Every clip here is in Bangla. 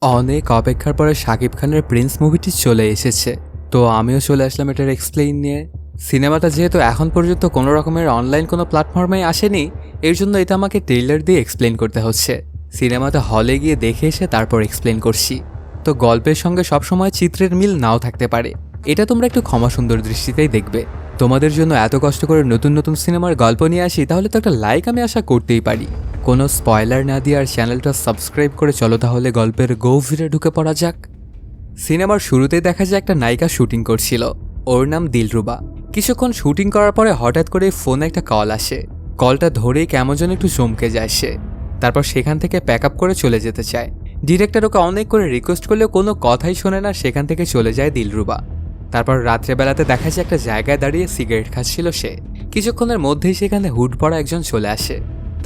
অনেক অপেক্ষার পরে শাকিব খানের প্রিন্স মুভিটি চলে এসেছে। তো আমিও চলে আসলাম এটার এক্সপ্লেইন নিয়ে। সিনেমাটা যেহেতু এখন পর্যন্ত কোনো রকমের অনলাইন কোনো প্ল্যাটফর্মে আসেনি, এর জন্য এটা আমাকে ট্রেইলার দিয়ে এক্সপ্লেন করতে হচ্ছে। সিনেমাটা হলে গিয়ে দেখে এসে তারপর এক্সপ্লেন করছি। তো গল্পের সঙ্গে সবসময় চিত্রের মিল নাও থাকতে পারে, এটা তোমরা একটু ক্ষমা সুন্দর দৃষ্টিতেই দেখবে। তোমাদের জন্য এত কষ্ট করে নতুন নতুন সিনেমার গল্প নিয়ে আসি, তাহলে তো একটা লাইক আমি আশা করতেই পারি। কোনো স্পয়লার না দিয়ে আর চ্যানেলটা সাবস্ক্রাইব করে চলো তাহলে গল্পের গভীরে ঢুকে পড়া যাক। সিনেমার শুরুতেই দেখা যায় একটা নায়িকা শুটিং করছিল, ওর নাম দিলরুবা। কিছুক্ষণ শুটিং করার পরে হঠাৎ করে ফোনে একটা কল আসে। কলটা ধরেই কেমন যেন একটু চমকে যায় সে। তারপর সেখান থেকে প্যাক আপ করে চলে যেতে চায়। ডিরেক্টর ওকে অনেক করে রিকোয়েস্ট করলেও কোনো কথাই শোনে না, সেখান থেকে চলে যায় দিলরুবা। তারপর রাত্রেবেলাতে দেখা যায় একটা জায়গায় দাঁড়িয়ে সিগারেট খাচ্ছিল সে। কিছুক্ষণের মধ্যেই সেখানে হুড পরা একজন চলে আসে।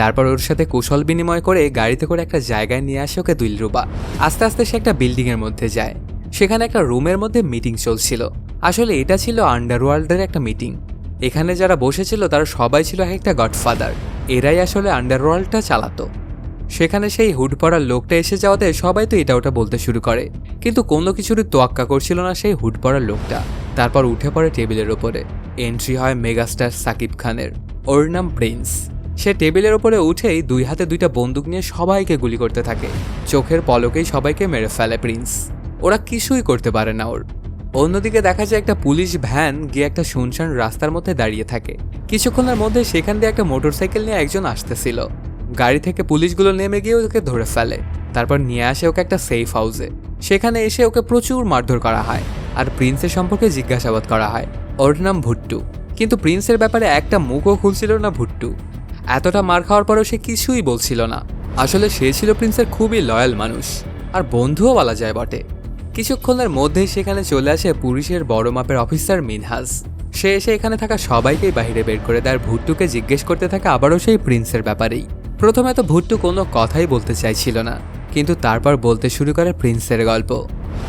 তারপর ওর সাথে কুশল বিনিময় করে গাড়িতে করে একটা জায়গায় নিয়ে আসে ওকে দিলরুবা। আস্তে আস্তে সে একটা বিল্ডিংয়ের মধ্যে যায়। সেখানে একটা রুমের মধ্যে মিটিং চলছিল। আসলে এটা ছিল আন্ডারওয়ার্ল্ডের একটা মিটিং। এখানে যারা বসেছিল তারা সবাই ছিল একটা গডফাদার। এরাই আসলে আন্ডারওয়ার্ল্ডটা চালাতো। সেখানে সেই হুড পরার লোকটা এসে যাওয়াতে সবাই তো এটা ওটা বলতে শুরু করে, কিন্তু কোনো কিছুরই তোয়াক্কা করছিল না সেই হুড পরার লোকটা। তারপর উঠে পড়ে টেবিলের ওপরে। এন্ট্রি হয় মেগাস্টার সাকিব খানের। ওর নাম প্রিন্স। সে টেবিলের ওপরে উঠেই দুই হাতে দুইটা বন্দুক নিয়ে সবাইকে গুলি করতে থাকে। চোখের পলকেই সবাইকে মেরে ফেলে প্রিন্স। ওরা কিছুই করতে পারে না ওর। অন্যদিকে দেখা যায় একটা পুলিশ ভ্যান গিয়ে একটা শুনশান রাস্তার মধ্যে দাঁড়িয়ে থাকে। কিছুক্ষণের মধ্যে সেখান দিয়ে একটা মোটরসাইকেল নিয়ে একজন আসতেছিল। গাড়ি থেকে পুলিশগুলো নেমে গিয়ে ওকে ধরে ফেলে। তারপর নিয়ে আসে ওকে একটা সেফ হাউসে। সেখানে এসে ওকে প্রচুর মারধর করা হয় আর প্রিন্সের সম্পর্কে জিজ্ঞাসাবাদ করা হয়। ওর নাম ভুট্টু। কিন্তু প্রিন্সের ব্যাপারে একটা মুখও খুলছিল না ভুট্টু। এতটা মার খাওয়ার পরেও সে কিছুই বলছিল না। আসলে সে ছিল প্রিন্সের খুবই লয়াল মানুষ, আর বন্ধুও বলা যায় বটে। কিছুক্ষণের মধ্যেই সেখানে চলে আসে পুলিশের বড় মাপের অফিসার মিনহাজ। সে এসে এখানে থাকা সবাইকেই বাইরে বের করে দেয়, আর ভুট্টুকে জিজ্ঞেস করতে থাকে আবারও সেই প্রিন্সের ব্যাপারেই। প্রথমে তো ভুট্টু কোনো কথাই বলতে চাইছিল না, কিন্তু তারপর বলতে শুরু করে প্রিন্সের গল্প।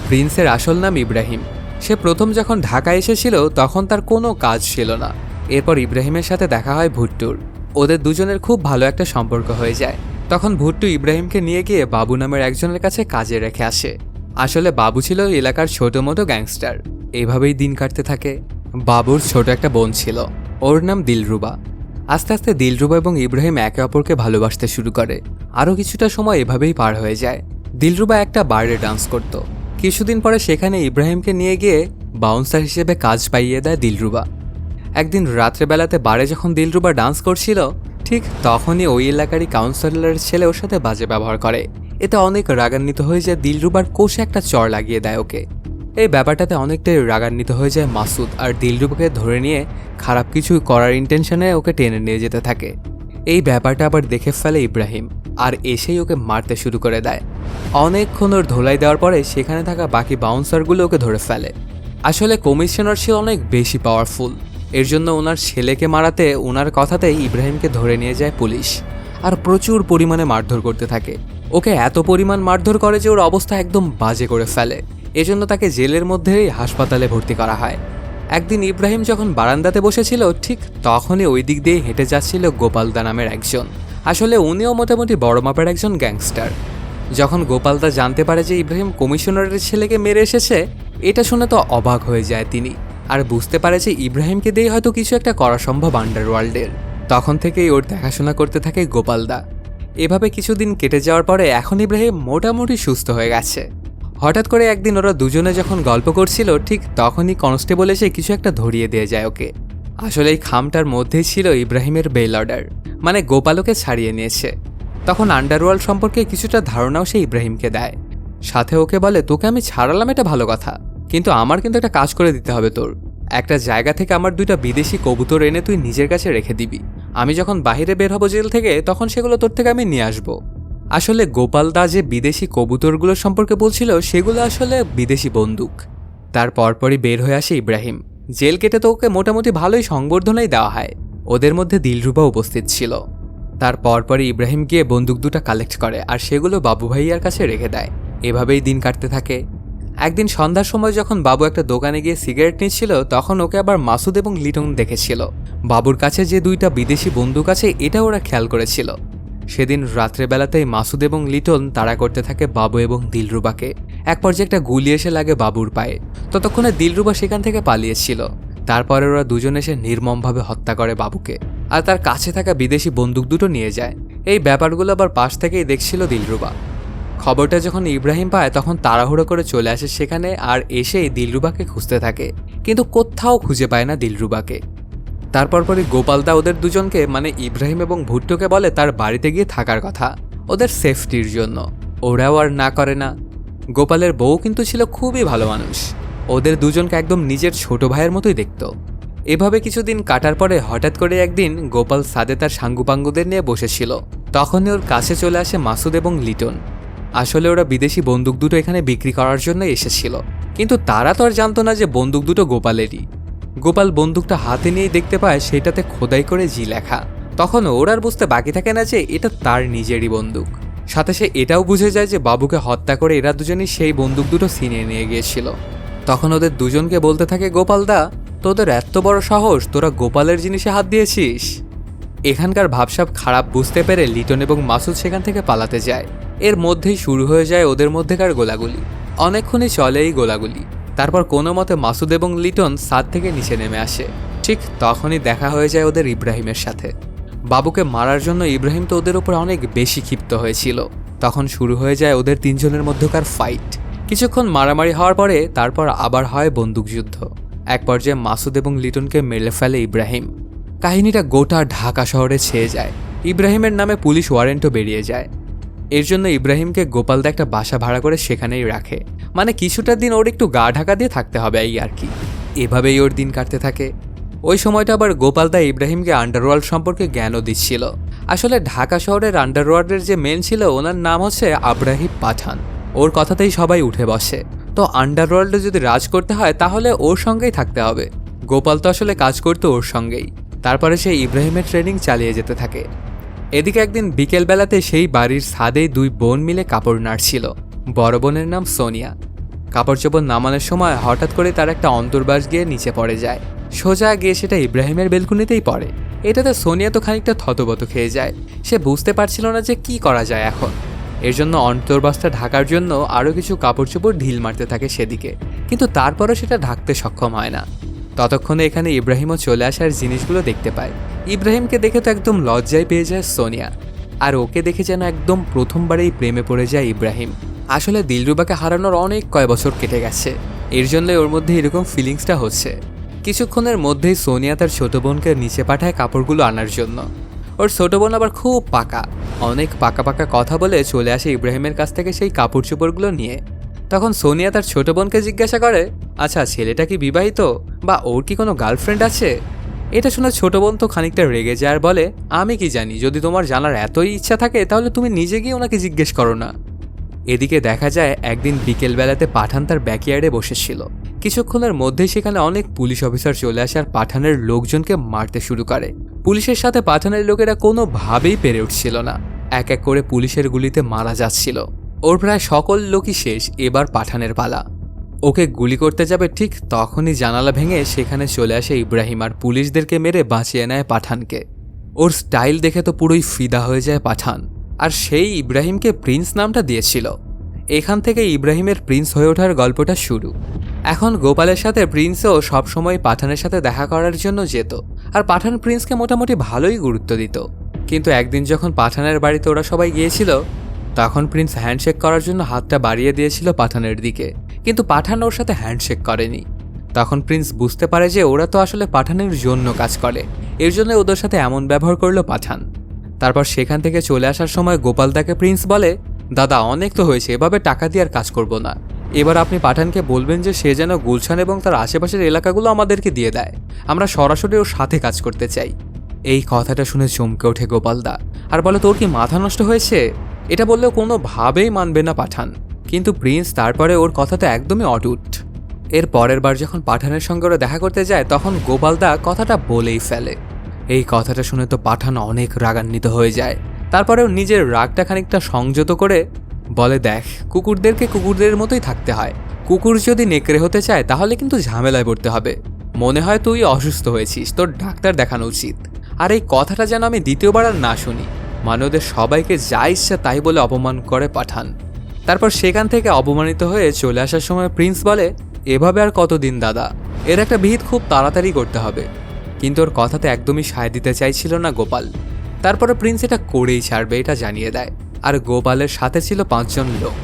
প্রিন্সের আসল নাম ইব্রাহিম। সে প্রথম যখন ঢাকায় এসেছিল তখন তার কোনো কাজ ছিল না। এরপর ইব্রাহিমের সাথে দেখা হয় ভুট্টুর। ওদের দুজনের খুব ভালো একটা সম্পর্ক হয়ে যায়। তখন ভুট্টু ইব্রাহিমকে নিয়ে গিয়ে বাবু নামের একজনের কাছে কাজে রেখে আসে। আসলে বাবু ছিল এলাকার ছোট মোটো গ্যাংস্টার। এভাবেই দিন কাটতে থাকে। বাবুর ছোট একটা বোন ছিল, ওর নাম দিলরুবা। আস্তে আস্তে দিলরুবা এবং ইব্রাহিম একে অপরকে ভালোবাসতে শুরু করে। আরও কিছুটা সময় এভাবেই পার হয়ে যায়। দিলরুবা একটা বারে ডান্স করত। কিছুদিন পরে সেখানে ইব্রাহিমকে নিয়ে গিয়ে বাউন্সার হিসেবে কাজ পাইয়ে দেয় দিলরুবা। একদিন রাত্রেবেলাতে বারে যখন দিলরুবা ডান্স করছিল, ঠিক তখনই ওই এলাকারই কাউন্সিলরের ছেলে ওর সাথে বাজে ব্যবহার করে। এতে অনেক রাগান্বিত হয়ে যায় দিলরুবার কোষে একটা চড় লাগিয়ে দেয় ওকে। এই ব্যাপারটাতে অনেকটাই রাগান্বিত হয়ে যায় মাসুদ, আর দিলরুবাকে ধরে নিয়ে খারাপ কিছু করার ইন্টেনশনে ওকে টেনে নিয়ে যেতে থাকে। এই ব্যাপারটা আবার দেখে ফেলে ইব্রাহিম, আর এসেই ওকে মারতে শুরু করে দেয়। অনেকক্ষণ ওর ধোলাই দেওয়ার পরে সেখানে থাকা বাকি বাউন্সারগুলো ওকে ধরে ফেলে। আসলে কমিশনার ছিল অনেক বেশি পাওয়ারফুল। এর জন্য ওনার ছেলেকে মারাতে ওনার কথাতেই ইব্রাহিমকে ধরে নিয়ে যায় পুলিশ, আর প্রচুর পরিমাণে মারধর করতে থাকে। ওকে এত পরিমাণ মারধর করে যে ওর অবস্থা একদম বাজে করে ফেলে। এজন্য তাকে জেলের মধ্যেই হাসপাতালে ভর্তি করা হয়। একদিন ইব্রাহিম যখন বারান্দাতে বসেছিল, ঠিক তখনই ওই দিক দিয়ে হেঁটে যাচ্ছিল গোপালদা নামের একজন। আসলে উনিও মোটামুটি বড় মাপের একজন গ্যাংস্টার। যখন গোপালদা জানতে পারে যে ইব্রাহিম কমিশনারের ছেলেকে মেরে এসেছে, এটা শুনে তো অবাক হয়ে যায় তিনি, আর বুঝতে পারে যে ইব্রাহিমকে দিয়ে হয়তো কিছু একটা করা সম্ভব আন্ডারওয়ার্ল্ডের। তখন থেকেই ওর দেখাশোনা করতে থাকে গোপালদা। এভাবে কিছুদিন কেটে যাওয়ার পরে এখন ইব্রাহিম মোটামুটি সুস্থ হয়ে গেছে। হঠাৎ করে একদিন ওরা দুজনে যখন গল্প করছিল, ঠিক তখনই কনস্টেবল এসে কিছু একটা ধরিয়ে দিয়ে যায় ওকে। আসলে এই খামটার মধ্যেই ছিল ইব্রাহিমের বেল অর্ডার, মানে গোপালকে ছাড়িয়ে নিয়েছে। তখন আন্ডারওয়ার্ল্ড সম্পর্কে কিছুটা ধারণাও সে ইব্রাহিমকে দেয়। সাথে ওকে বলে, তোকে আমি ছাড়ালাম এটা ভালো কথা, কিন্তু আমার কিন্তু একটা কাজ করে দিতে হবে তোর। একটা জায়গা থেকে আমার দুইটা বিদেশি কবুতর এনে তুই নিজের কাছে রেখে দিবি। আমি যখন বাইরে বের হব জেল থেকে, তখন সেগুলো তোর থেকে আমি নিয়ে আসবো। আসলে গোপালদা যে বিদেশি কবুতরগুলোর সম্পর্কে বলছিল, সেগুলো আসলে বিদেশি বন্দুক। তার পরপরই বের হয়ে আসে ইব্রাহিম। জেল কেটে তো ওকে মোটামুটি ভালোই সংবর্ধনাই দেওয়া হয়। ওদের মধ্যে দিলরুবা উপস্থিত ছিল। তার পরপরই ইব্রাহিম গিয়ে বন্দুক দুটো কালেক্ট করে আর সেগুলো বাবু ভাইয়ার কাছে রেখে দেয়। এভাবেই দিন কাটতে থাকে। একদিন সন্ধ্যার সময় যখন বাবু একটা দোকানে গিয়ে সিগারেট নিচ্ছিল, তখন ওকে আবার মাসুদ এবং লিটন দেখেছিল। বাবুর কাছে যে দুইটা বিদেশি বন্দুক আছে এটা ওরা খেয়াল করেছিল। সেদিন রাত্রেবেলাতেই মাসুদ এবং লিটন তাড়া করতে থাকে বাবু এবং দিলরুবাকে। এক পর্যায়ে একটা গুলি এসে লাগে বাবুর পায়ে। ততক্ষণে দিলরুবা সেখান থেকে পালিয়েছিল। তারপরে ওরা দুজন এসে নির্মমভাবে হত্যা করে বাবুকে, আর তার কাছে থাকা বিদেশি বন্দুক দুটো নিয়ে যায়। এই ব্যাপারগুলো আবার পাশ থেকেই দেখছিল দিলরুবা। খবরটা যখন ইব্রাহিম পায় তখন তাড়াহুড়ো করে চলে আসে সেখানে, আর এসেই দিলরুবাকে খুঁজতে থাকে, কিন্তু কোথাও খুঁজে পায় না দিলরুবাকে। তারপরই গোপালদা ওদের দুজনকে মানে ইব্রাহিম এবং ভুট্টোকে বলে তার বাড়িতে গিয়ে থাকার কথা, ওদের সেফটির জন্য। ওরাও আর না করে না। গোপালের বউ কিন্তু ছিল খুবই ভালো মানুষ, ওদের দুজনকে একদম নিজের ছোট ভাইয়ের মতোই দেখত। এভাবে কিছুদিন কাটার পরে হঠাৎ করে একদিন গোপাল সাদে তার সাঙ্গুপাঙ্গুদের নিয়ে বসেছিল। তখনই ওর কাছে চলে আসে মাসুদ এবং লিটন। আসলে ওরা বিদেশি বন্দুক দুটো এখানে বিক্রি করার জন্য এসেছিল, কিন্তু তারা তো আর জানতো না যে বন্দুক দুটো গোপালেরই। গোপাল বন্দুকটা হাতে নিয়েই দেখতে পায় সেটাতে খোদাই করে জি লেখা। তখন ওর আর বুঝতে বাকি থাকে না যে এটা তার নিজেরই বন্দুক। সাথে সে এটাও বুঝে যায় যে বাবুকে হত্যা করে এরা দুজনই সেই বন্দুক দুটো ছিনিয়ে নিয়ে গিয়েছিল। তখন ওদের দুজনকে বলতে থাকে গোপালদা, তোদের এত বড় সাহস, তোরা গোপালের জিনিসে হাত দিয়েছিস। এখানকার ভাবসাব খারাপ বুঝতে পেরে লিটন এবং মাসুদ সেখান থেকে পালাতে যায়। এর মধ্যেই শুরু হয়ে যায় ওদের মধ্যেকার গোলাগুলি। অনেকক্ষণই চলে এই গোলাগুলি। তারপর কোনো মতে মাসুদ এবং লিটন ছাদ থেকে নিচে নেমে আসে। ঠিক তখনই দেখা হয়ে যায় ওদের ইব্রাহিমের সাথে। বাবুকে মারার জন্য ইব্রাহিম তো ওদের উপর অনেক বেশি ক্ষিপ্ত হয়েছিল। তখন শুরু হয়ে যায় ওদের তিনজনের মধ্যকার ফাইট। কিছুক্ষণ মারামারি হওয়ার পরে তারপর আবার হয় বন্দুকযুদ্ধ। এক পর্যায়ে মাসুদ এবং লিটনকে মেরে ফেলে ইব্রাহিম। কাহিনীটা গোটা ঢাকা শহরে ছেয়ে যায়। ইব্রাহিমের নামে পুলিশ ওয়ারেন্টও বেরিয়ে যায়। এর জন্য ইব্রাহিমকে গোপালদা একটা বাসা ভাড়া করে সেখানেই রাখে, মানে কিছুটা দিন ওর একটু গা ঢাকা দিয়ে থাকতে হবে এই আর কি। এভাবেই ওর দিন কাটতে থাকে। ওই সময়টা আবার গোপালদা ইব্রাহিমকে আন্ডারওয়ার্ল্ড সম্পর্কে জ্ঞানও দিচ্ছিল। আসলে ঢাকা শহরের আন্ডারওয়ার্ল্ডের যে মেন ছিল ওনার নাম হচ্ছে আব্রাহিম পাঠান। ওর কথাতেই সবাই উঠে বসে। তো আন্ডারওয়ার্ল্ডে যদি রাজ করতে হয় তাহলে ওর সঙ্গেই থাকতে হবে। গোপাল তো আসলে কাজ করতো ওর সঙ্গেই। তারপরে সে ইব্রাহিমের ট্রেনিং চালিয়ে যেতে থাকে। এদিকে একদিন বিকেলবেলাতে সেই বাড়ির ছাদেই দুই বোন মিলে কাপড় নাড়ছিল। বড় বোনের নাম সোনিয়া। কাপড় চোপড় নামানোর সময় হঠাৎ করে তার একটা অন্তর্বাস গিয়ে নিচে পড়ে যায়। সোজা গিয়ে সেটা ইব্রাহিমের বেলকুনিতেই পড়ে। এটাতে সোনিয়া তো খানিকটা থতবত খেয়ে যায়। সে বুঝতে পারছিল না যে কি করা যায় এখন। এর জন্য অন্তর্বাসটা ঢাকার জন্য আরও কিছু কাপড় চোপড় ঢিল মারতে থাকে সেদিকে, কিন্তু তারপরও সেটা ঢাকতে সক্ষম হয় না। ততক্ষণে এখানে ইব্রাহিমও চলে আসার জিনিসগুলো দেখতে পায়। ইব্রাহিমকে দেখে তো একদম লজ্জায় পেয়ে যায় সোনিয়া, আর ওকে দেখে যেন একদম প্রথমবারেই প্রেমে পড়ে যায় ইব্রাহিম। আসলে দিলরুবাকে হারানোর অনেক কয় বছর কেটে গেছে, এর জন্য ওর মধ্যে এরকম ফিলিংসটা হচ্ছে। কিছুক্ষণের মধ্যেই সোনিয়া তার ছোট বোনকে নিচে পাঠায় কাপড়গুলো আনার জন্য। ওর ছোট বোন আবার খুব পাকা, অনেক পাকা পাকা কথা বলে চলে আসে ইব্রাহিমের কাছ থেকে সেই কাপড় চোপড়গুলো নিয়ে। তখন সোনিয়া তার ছোট বোনকে জিজ্ঞাসা করে, আচ্ছা ছেলেটা কি বিবাহিত বা ওর কি কোনো গার্লফ্রেন্ড আছে? এটা শুনে ছোট বোন তো খানিকটা রেগে যায় আর বলে, আমি কি জানি, যদি তোমার জানার এতই ইচ্ছা থাকে তাহলে তুমি নিজে গিয়ে ওনাকে জিজ্ঞেস করো না। এদিকে দেখা যায় একদিন বিকেলবেলাতে পাঠান তার ব্যাকইয়ার্ডে বসেছিল। কিছুক্ষণের মধ্যেই সেখানে অনেক পুলিশ অফিসার চলে আসে আর পাঠানের লোকজনকে মারতে শুরু করে। পুলিশের সাথে পাঠানের লোকেরা কোনোভাবেই পেরে উঠছিল না। এক এক করে পুলিশের গুলিতে মারা যাচ্ছিল। ওর প্রায় সকল লোকই শেষ, এবার পাঠানের পালা। ওকে গুলি করতে যাবে ঠিক তখনই জানালা ভেঙে সেখানে চলে আসে ইব্রাহিম আর পুলিশদেরকে মেরে বাঁচিয়ে নেয় পাঠানকে। ওর স্টাইল দেখে তো পুরোই ফিদা হয়ে যায় পাঠান, আর সেই ইব্রাহিমকে প্রিন্স নামটা দিয়েছিল। এখান থেকে ইব্রাহিমের প্রিন্স হয়ে ওঠার গল্পটা শুরু। এখন গোপালের সাথে প্রিন্সও সবসময় পাঠানের সাথে দেখা করার জন্য যেত, আর পাঠান প্রিন্সকে মোটামুটি ভালোই গুরুত্ব দিত। কিন্তু একদিন যখন পাঠানের বাড়িতে ওরা সবাই গিয়েছিল তখন প্রিন্স হ্যান্ডশেক করার জন্য হাতটা বাড়িয়ে দিয়েছিল পাঠানের দিকে, কিন্তু পাঠান ওর সাথে হ্যান্ডশেক করেনি। তখন প্রিন্স বুঝতে পারে যে ওরা তো আসলে পাঠানের জন্য কাজ করে, এর জন্য ওদের সাথে এমন ব্যবহার করলো পাঠান। তারপর সেখান থেকে চলে আসার সময় গোপালদাকে প্রিন্স বলে, দাদা অনেক তো হয়েছে, এভাবে টাকা দিয়ে আর কাজ করব না। এবার আপনি পাঠানকে বলবেন যে সে যেন গুলশান এবং তার আশেপাশের এলাকাগুলো আমাদেরকে দিয়ে দেয়, আমরা সরাসরি ওর সাথে কাজ করতে চাই। এই কথাটা শুনে চমকে ওঠে গোপালদা আর বলে, তোর কি মাথা নষ্ট হয়েছে? এটা বললেও কোনোভাবেই মানবে না পাঠান। কিন্তু প্রিন্স তারপরে ওর কথাটা একদমই অটুট। এর পরের বার যখন পাঠানের সঙ্গে ওরা দেখা করতে যায় তখন গোপালদা কথাটা বলেই ফেলে। এই কথাটা শুনে তো পাঠান অনেক রাগান্বিত হয়ে যায়। তারপরেও নিজের রাগটা খানিকটা সংযত করে বলে, দেখ কুকুরদেরকে কুকুরদের মতোই থাকতে হয়, কুকুর যদি নেকড়ে হতে চায় তাহলে কিন্তু ঝামেলায় পড়তে হবে। মনে হয় তুই অসুস্থ হয়েছিস, তোর ডাক্তার দেখানো উচিত। আর এই কথাটা যেন আমি দ্বিতীয়বার আর না শুনি। মানে ওদের সবাইকে যা ইচ্ছা তাই বলে অপমান করে পাঠান। তারপর সেখান থেকে অপমানিত হয়ে চলে আসার সময় প্রিন্স বলে, এভাবে আর কতদিন দাদা, এর একটা বিহিত খুব তাড়াতাড়ি করতে হবে। কিন্তু ওর কথাতে একদমই সায় দিতে চাইছিল না গোপাল। তারপরে প্রিন্স এটা করেই ছাড়বে এটা জানিয়ে দেয়। আর গোপালের সাথে ছিল 5 জন লোক,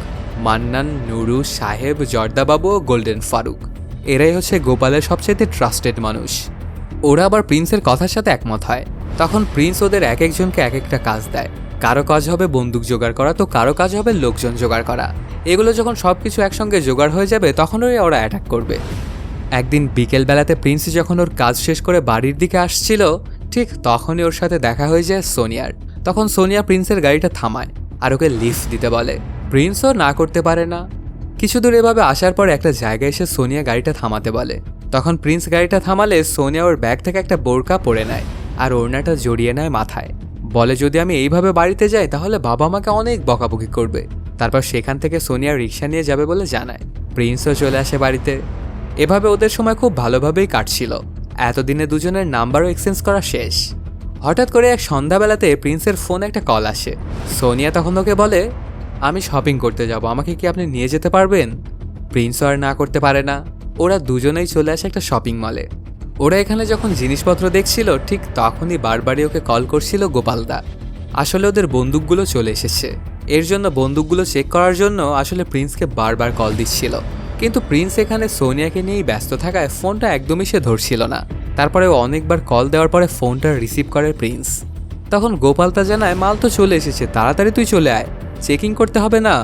মান্নান, নুরু, সাহেব, জর্দাবাবু ও গোল্ডেন ফারুক। এরাই হচ্ছে গোপালের সবচেয়ে ট্রাস্টেড মানুষ। ওরা আবার প্রিন্সের কথার সাথে একমত হয়। তখন প্রিন্স ওদের এক একজনকে এক একটা কাজ দেয়। কারো কাজ হবে বন্দুক জোগাড় করা, তো কারো কাজ হবে লোকজন জোগাড় করা। এগুলো যখন সবকিছু একসঙ্গে জোগাড় হয়ে যাবে তখনই ওরা অ্যাটাক করবে। একদিন বিকেলবেলাতে প্রিন্স যখন ওর কাজ শেষ করে বাড়ির দিকে আসছিল, ঠিক তখনই ওর সাথে দেখা হয়ে যায় সোনিয়ার। তখন সোনিয়া প্রিন্সের গাড়িটা থামায় আর ওকে লিফট দিতে বলে। প্রিন্সও না করতে পারে না। কিছু দূর এভাবে আসার পর একটা জায়গায় এসে সোনিয়া গাড়িটা থামাতে বলে। তখন প্রিন্স গাড়িটা থামালে সোনিয়া ওর ব্যাগ থেকে একটা বোরকা পরে নেয় আর ওড়নাটা জড়িয়ে নেয় মাথায়। বলে, যদি আমি এইভাবে বাড়িতে যাই তাহলে বাবা আমাকে অনেক বকাবকি করবে। তারপর সেখান থেকে সোনিয়া রিক্সা নিয়ে যাবে বলে জানায়। প্রিন্সও চলে আসে বাড়িতে। এভাবে ওদের সময় খুব ভালোভাবেই কাটছিল। এতদিনে দুজনের নাম্বারও এক্সচেঞ্জ করা শেষ। হঠাৎ করে এক সন্ধ্যাবেলাতে প্রিন্সের ফোনে একটা কল আসে। সোনিয়া তখন ওকে বলে, আমি শপিং করতে যাব, আমাকে কি আপনি নিয়ে যেতে পারবেন? প্রিন্সও আর না করতে পারে না। ওরা দুজনেই চলে আসে একটা শপিং মলে। ওরা এখানে যখন জিনিসপত্র দেখছিল ঠিক তখনই বারবারই ওকে কল করছিল গোপালদা। আসলে ওদের বন্দুকগুলো চলে এসেছে। এর জন্য বন্দুকগুলো চেক করার জন্য আসলে প্রিন্সকে বারবার কল দিচ্ছিল। কিন্তু প্রিন্স এখানে সোনিয়াকে নিয়েই ব্যস্ত থাকায় ফোনটা একদমই সে ধরছিল না। তারপরে অনেকবার কল দেওয়ার পরে ফোনটা রিসিভ করে প্রিন্স। তখন গোপালদা জানায়, মাল তো চলে এসেছে, তাড়াতাড়ি তুই চলে আয়, চেকিং করতে হবে না।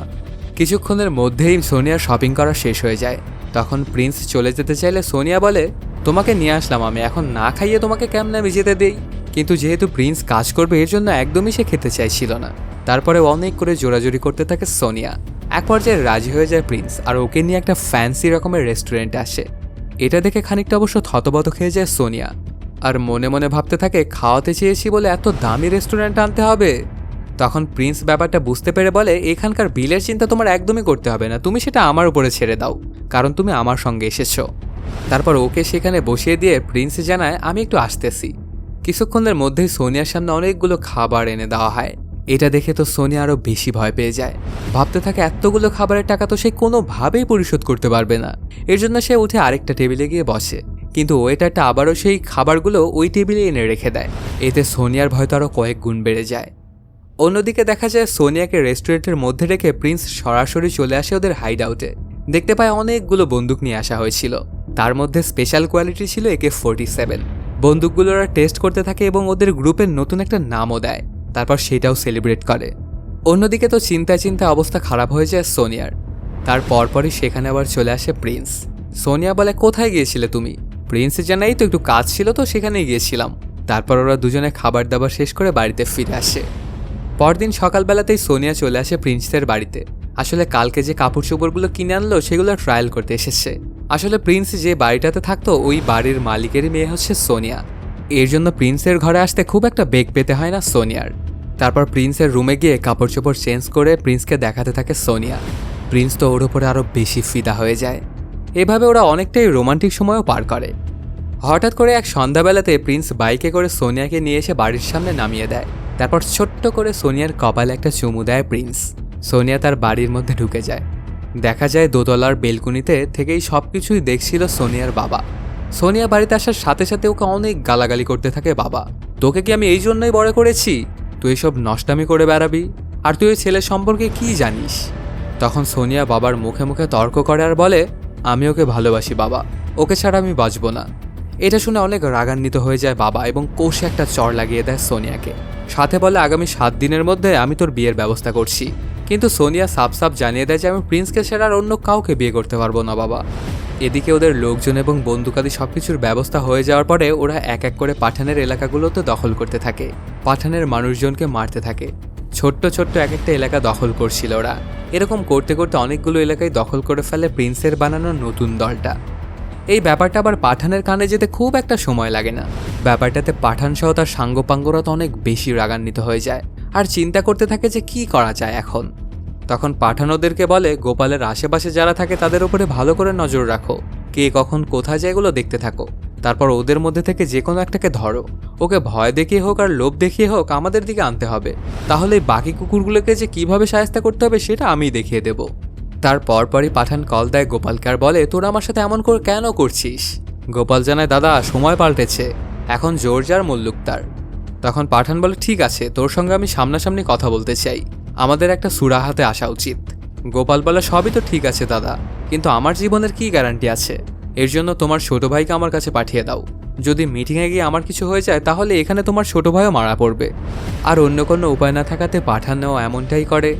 কিছুক্ষণের মধ্যেই সোনিয়ার শপিং করা শেষ হয়ে যায়। তখন প্রিন্স চলে যেতে চাইলে সোনিয়া বলে, তোমাকে নিয়ে আসলাম আমি, এখন না খাইয়ে তোমাকে কেমনে আমি যেতে দেই? কিন্তু যেহেতু প্রিন্স কাজ করবে এর জন্য একদমই সে খেতে চাইছিল না। তারপরে অনেক করে জোরাজোরি করতে থাকে সোনিয়া। এক পর্যায়ে রাজি হয়ে যায় প্রিন্স আর ওকে নিয়ে একটা ফ্যান্সি রকমের রেস্টুরেন্টে আসে। এটা দেখে খানিকটা অবশ্য থতবত খেয়ে যায় সোনিয়া আর মনে মনে ভাবতে থাকে, খাওয়াতে চেয়েছি বলে এত দামি রেস্টুরেন্ট আনতে হবে? তখন প্রিন্স ব্যাপারটা বুঝতে পেরে বলে, এখানকার বিলের চিন্তা তোমার একদমই করতে হবে না, তুমি সেটা আমার উপরে ছেড়ে দাও, কারণ তুমি আমার সঙ্গে এসেছো। তারপর ওকে সেখানে বসিয়ে দিয়ে প্রিন্স জানায়, আমি একটু আসতেছি। কিছুক্ষণের মধ্যেই সোনিয়ার সামনে অনেকগুলো খাবার এনে দেওয়া হয়। এটা দেখে তো সোনিয়া আরও বেশি ভয় পেয়ে যায়। ভাবতে থাকে এতগুলো খাবারের টাকা তো সে কোনোভাবেই পরিশোধ করতে পারবে না। এর জন্য সে উঠে আরেকটা টেবিলে গিয়ে বসে। কিন্তু ওয়েটারটা আবারও সেই খাবারগুলো ওই টেবিলে এনে রেখে দেয়। এতে সোনিয়ার ভয় তো আরও কয়েক গুণ বেড়ে যায়। অন্যদিকে দেখা যায় সোনিয়াকে রেস্টুরেন্টের মধ্যে রেখে প্রিন্স সরাসরি চলে আসে ওদের হাইড আউটে। দেখতে পায় অনেকগুলো বন্দুক নিয়ে আসা হয়েছিল। তার মধ্যে স্পেশাল কোয়ালিটি ছিল AK-47। বন্দুকগুলো ওরা টেস্ট করতে থাকে এবং ওদের গ্রুপের নতুন একটা নামও দেয়। তারপর সেটাও সেলিব্রেট করে। অন্যদিকে তো চিন্তায় চিন্তায় অবস্থা খারাপ হয়ে যায় সোনিয়ার। তার পরপরই সেখানে আবার চলে আসে প্রিন্স। সোনিয়া বলে, কোথায় গিয়েছিলে তুমি? প্রিন্স জানাই, তো একটু কাজ ছিল তো সেখানেই গিয়েছিলাম। তারপর ওরা দুজনে খাবার দাবার শেষ করে বাড়িতে ফিরে আসে। পরদিন সকালবেলাতেই সোনিয়া চলে আসে প্রিন্সের বাড়িতে। আসলে কালকে যে কাপড় চোপড়গুলো কিনে আনলো সেগুলো ট্রায়াল করতে এসেছে। আসলে প্রিন্স যে বাড়িটাতে থাকতো ওই বাড়ির মালিকেরই মেয়ে হচ্ছে সোনিয়া। এর জন্য প্রিন্সের ঘরে আসতে খুব একটা বেগ পেতে হয় না সোনিয়ার। তারপর প্রিন্সের রুমে গিয়ে কাপড় চোপড় চেঞ্জ করে প্রিন্সকে দেখাতে থাকে সোনিয়া। প্রিন্স তো ওর উপরে আরও বেশি ফিদা হয়ে যায়। এভাবে ওরা অনেকটাই রোমান্টিক সময়ও পার করে। হঠাৎ করে এক সন্ধ্যাবেলাতে প্রিন্স বাইকে করে সোনিয়াকে নিয়ে এসে বাড়ির সামনে নামিয়ে দেয়। তারপর ছোট্ট করে সোনিয়ার কপালে একটা চুমু দেয় প্রিন্স। সোনিয়া তার বাড়ির মধ্যে ঢুকে যায়। দেখা যায় দোতলার বেলকুনিতে থেকেই সবকিছুই দেখছিল সোনিয়ার বাবা। সোনিয়া বাড়িতে আসার সাথে সাথে ওকে অনেক গালাগালি করতে থাকে, বাবা তোকে কি আমি এই জন্যই বড় করেছি? তুই এসব নষ্টামি করে বেড়াবি? আর তুই ওই ছেলের সম্পর্কে কি জানিস? তখন সোনিয়া বাবার মুখে মুখে তর্ক করে আর বলে, আমি ওকে ভালোবাসি বাবা, ওকে ছাড়া আমি বাঁচব না। এটা শুনে অনেক রাগান্বিত হয়ে যায় বাবা এবং কষে একটা চড় লাগিয়ে দেয় সোনিয়াকে। সাথে বলে, আগামী 7 দিনের মধ্যে আমি তোর বিয়ের ব্যবস্থা করছি। কিন্তু সোনিয়া সাফ সাফ জানিয়ে দেয় যে আমি প্রিন্সকে ছাড়া আর অন্য কাউকে বিয়ে করতে পারবো না বাবা। এদিকে ওদের লোকজন এবং বন্দুকাদি সবকিছুর ব্যবস্থা হয়ে যাওয়ার পরে ওরা এক এক করে পাঠানের এলাকাগুলোতে দখল করতে থাকে। পাঠানের মানুষজনকে মারতে থাকে। ছোট্ট ছোট্ট এক একটা এলাকা দখল করছিল ওরা। এরকম করতে করতে অনেকগুলো এলাকায় দখল করে ফেলে প্রিন্সের বানানো নতুন দলটা। এই ব্যাপারটা আবার পাঠানের কানে যেতে খুব একটা সময় লাগে না। ব্যাপারটাতে পাঠান সহ তার সাঙ্গপাঙ্গরা তো অনেক বেশি রাগান্বিত হয়ে যায় আর চিন্তা করতে থাকে যে কি করা যায় এখন। তখন পাঠান ওদেরকে বলে, গোপালের আশেপাশে যারা থাকে তাদের উপরে ভালো করে নজর রাখো, কে কখন কোথায় যায় এগুলো দেখতে থাকো। তারপর ওদের মধ্যে থেকে যে কোনো একটাকে ধরো, ওকে ভয় দেখিয়ে হোক আর লোভ দেখিয়ে হোক আমাদের দিকে আনতে হবে, তাহলে বাকি কুকুরগুলোকে যে কিভাবে সাহায্য করতে হবে সেটা আমিই দেখিয়ে দেব। তার পরপরই পাঠান কল দেয় গোপালকে আর বলে, তোরা আমার সাথে এমন করে কেন করছিস? গোপাল জানায়, দাদা সময় পাল্টেছে, এখন জোর যার মুল্লুক তার। তখন পাঠান বলে, ঠিক আছে, তোর সঙ্গে আমি সামনাসামনি কথা বলতে চাই, আমাদের একটা সুরাহাতে আসা উচিত। গোপাল বলে, সবই তো ঠিক আছে দাদা, কিন্তু আমার জীবনের কি গ্যারান্টি আছে? এর জন্য তোমার ছোট ভাইকে আমার কাছে পাঠিয়ে দাও। যদি মিটিংয়ে গিয়ে আমার কিছু হয়ে যায় তাহলে এখানে তোমার ছোট ভাইও মারা পড়বে। আর অন্য কোনো উপায় না থাকাতে পাঠানও এমনটাই করে।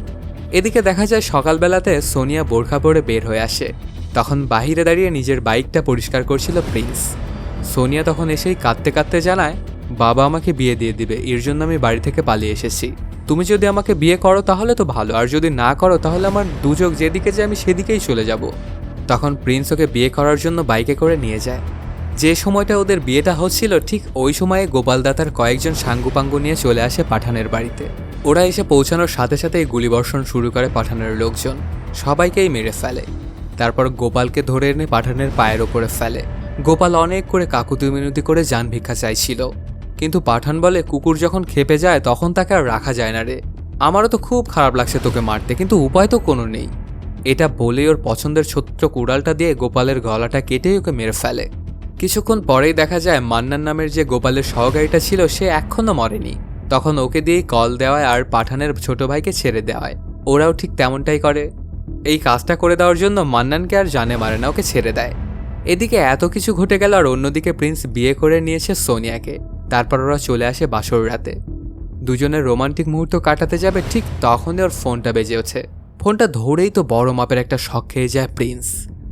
এদিকে দেখা যায় সকালবেলাতে সোনিয়া বোরখা পরে বের হয়ে আসে। তখন বাহিরে দাঁড়িয়ে নিজের বাইকটা পরিষ্কার করছিল প্রিন্স। সোনিয়া তখন এসেই কাঁদতে কাঁদতে জানায়, বাবা আমাকে বিয়ে দিয়ে দিবে, এর জন্য আমি বাড়ি থেকে পালিয়ে এসেছি। তুমি যদি আমাকে বিয়ে করো তাহলে তো ভালো, আর যদি না করো তাহলে আমার দুচোখ যেদিকে যায় আমি সেদিকেই চলে যাব। তখন প্রিন্স ওকে বিয়ে করার জন্য বাইকে করে নিয়ে যায়। যে সময়টা ওদের বিয়েটা হচ্ছিল ঠিক ওই সময়ে গোপালদাতার কয়েকজন সাঙ্গুপাঙ্গু নিয়ে চলে আসে পাঠানের বাড়িতে। ওরা এসে পৌঁছানোর সাথে সাথেই গুলিবর্ষণ শুরু করে পাঠানের লোকজন, সবাইকেই মেরে ফেলে। তারপর গোপালকে ধরে এনে পাঠানের পায়ের ওপরে ফেলে। গোপাল অনেক করে কাকুতি মিনতি করে জান ভিক্ষা চাইছিল, কিন্তু পাঠান বলে, কুকুর যখন খেপে যায় তখন তাকে আর রাখা যায় না রে। আমারও তো খুব খারাপ লাগছে তোকে মারতে, কিন্তু উপায় তো কোনো নেই। এটা বলে ওর পছন্দের ছোট্ট কুড়ালটা দিয়ে গোপালের গলাটা কেটেই ওকে মেরে ফেলে। কিছুক্ষণ পরেই দেখা যায় মান্নান নামের যে গোপালের সহকারীটা ছিল সে এখনও মরেনি। তখন ওকে দিয়েই কল দেওয়ায় আর পাঠানের ছোট ভাইকে ছেড়ে দেওয়ায়। ওরাও ঠিক তেমনটাই করে। এই কাজটা করে দেওয়ার জন্য মান্নানকে আর জানে মারে না, ওকে ছেড়ে দেয়। এদিকে এত কিছু ঘটে গেল আর অন্যদিকে প্রিন্স বিয়ে করে নিয়েছে সোনিয়াকে। তারপর ওরা চলে আসে বাসর রাতে। দুজনের রোমান্টিক মুহূর্ত কাটাতে যাবে, ঠিক তখনই ওর ফোনটা বেজে ওঠে। ফোনটা ধরেই তো বড় মাপের একটা শক খেয়ে যায় প্রিন্স।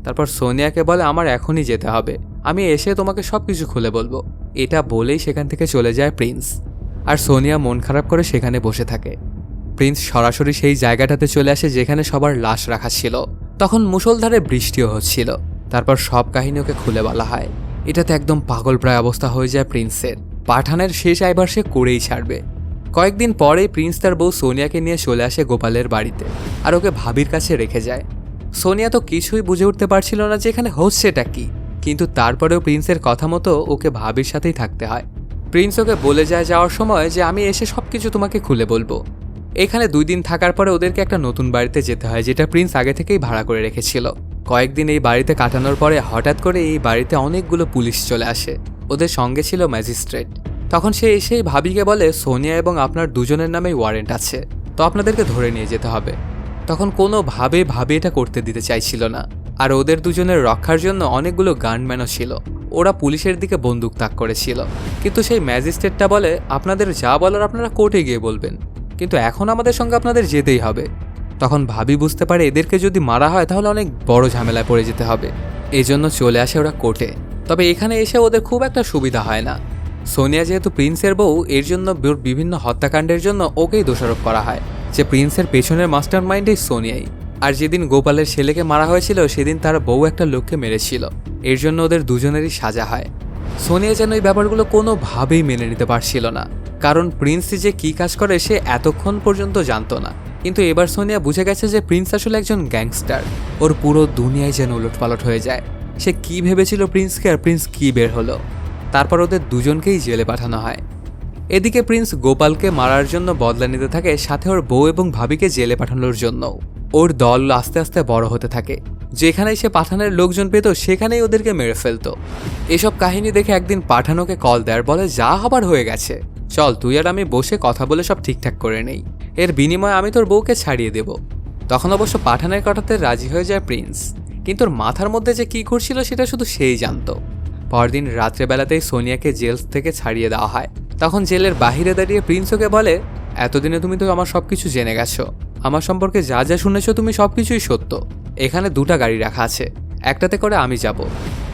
তারপর সোনিয়াকে বলে, আমার এখনই যেতে হবে, আমি এসে তোমাকে সব কিছু খুলে বলবো। এটা বলেই সেখান থেকে চলে যায় প্রিন্স। আর সোনিয়া মন খারাপ করে সেখানে বসে থাকে। প্রিন্স সরাসরি সেই জায়গাটাতে চলে আসে যেখানে সবার লাশ রাখা ছিল। তখন মুষলধারে বৃষ্টিও হচ্ছিল। তারপর সব কাহিনী ওকে খুলে বলা হয়। এটাতে একদম পাগল প্রায় অবস্থা হয়ে যায় প্রিন্সের। পাঠানের শেষ আইবার সে করেই ছাড়বে। কয়েকদিন পরেই প্রিন্স তার বউ সোনিয়াকে নিয়ে চলে আসে গোপালের বাড়িতে আর ওকে ভাবির কাছে রেখে যায়। সোনিয়া তো কিছুই বুঝে উঠতে পারছিল না যে এখানে হচ্ছেটা কি, কিন্তু তারপরেও প্রিন্সের কথা মতো ওকে ভাবির সাথেই থাকতে হয়। প্রিন্স ওকে বলে যায় যাওয়ার সময় যে আমি এসে সবকিছু তোমাকে খুলে বলবো। এখানে 2 দিন থাকার পরে ওদেরকে একটা নতুন বাড়িতে যেতে হয়, যেটা প্রিন্স আগে থেকেই ভাড়া করে রেখেছিল। কয়েকদিন এই বাড়িতে কাটানোর পরে হঠাৎ করে এই বাড়িতে অনেকগুলো পুলিশ চলে আসে। ওদের সঙ্গে ছিল ম্যাজিস্ট্রেট। তখন সে এসেই ভাবিকে বলে, সোনিয়া এবং আপনার দুজনের নামেই ওয়ারেন্ট আছে, তো আপনাদেরকে ধরে নিয়ে যেতে হবে। তখন কোনোভাবে ভাবি এটা করতে দিতে চাইছিল না। আর ওদের দুজনের রক্ষার জন্য অনেকগুলো গানম্যানও ছিল। ওরা পুলিশের দিকে বন্দুক তাক করেছিল। কিন্তু সেই ম্যাজিস্ট্রেটটা বলে, আপনাদের যা বলার আপনারা কোর্টে গিয়ে বলবেন, কিন্তু এখন আমাদের সঙ্গে আপনাদের যেতেই হবে। তখন ভাবি বুঝতে পারে এদেরকে যদি মারা হয় তাহলে অনেক বড় ঝামেলায় পড়ে যেতে হবে। এই জন্য চলে আসে ওরা কোর্টে। তবে এখানে এসে ওদের খুব একটা সুবিধা হয় না। সোনিয়া যেহেতু প্রিন্সের বউ, এর জন্য বিভিন্ন হত্যাকাণ্ডের জন্য ওকেই দোষারোপ করা হয় যে প্রিন্সের পেছনের মাস্টার মাইন্ডই সোনিয়াই। আর যেদিন গোপালের ছেলেকে মারা হয়েছিল সেদিন তার বউ একটা লোককে মেরেছিল, এর জন্য ওদের দুজনেরই সাজা হয়। সোনিয়া যেন এই ব্যাপারগুলো কোনোভাবেই মেনে নিতে পারছিল না, কারণ প্রিন্স যে কী কাজ করে সে এতক্ষণ পর্যন্ত জানতো না। কিন্তু এবার সোনিয়া বুঝে গেছে যে প্রিন্স আসলে একজন গ্যাংস্টার। ওর পুরো দুনিয়ায় যেন উলটপালট হয়ে যায়। সে কি ভেবেছিল প্রিন্সকে, আর প্রিন্স কি বের হলো। তারপর ওদের দুজনকেই জেলে পাঠানো হয়। এদিকে প্রিন্স গোপালকে মারার জন্য বদলা নিতে থাকে, সাথে ওর বউ এবং ভাবিকে জেলে পাঠানোর জন্য। ওর দল আস্তে আস্তে বড় হতে থাকে। যেখানেই সে পাঠানের লোকজন পেত সেখানেই ওদেরকে মেরে ফেলতো। এসব কাহিনী দেখে একদিন পাঠানোকে কল দেয়, বলে যা হবার হয়ে গেছে, চল তুই আর আমি বসে কথা বলে সব ঠিকঠাক করে নেই, এর বিনিময়ে আমি তোর বউকে ছাড়িয়ে দেব। তখন অবশ্য পাঠানের কথাতে রাজি হয়ে যায় প্রিন্স, কিন্তু ওর মাথার মধ্যে যে কী ঘুরছিল সেটা শুধু সেই জানতো। পরদিন রাত্রেবেলাতেই সোনিয়াকে জেল থেকে ছাড়িয়ে দেওয়া হয়। তখন জেলের বাহিরে দাঁড়িয়ে প্রিন্স ওকে বলে, এতদিনে তুমি তো আমার সবকিছু জেনে গেছো, আমার সম্পর্কে যা যা শুনেছো তুমি সবকিছুই সত্য। এখানে 2টা গাড়ি রাখা আছে, একটাতে করে আমি যাব।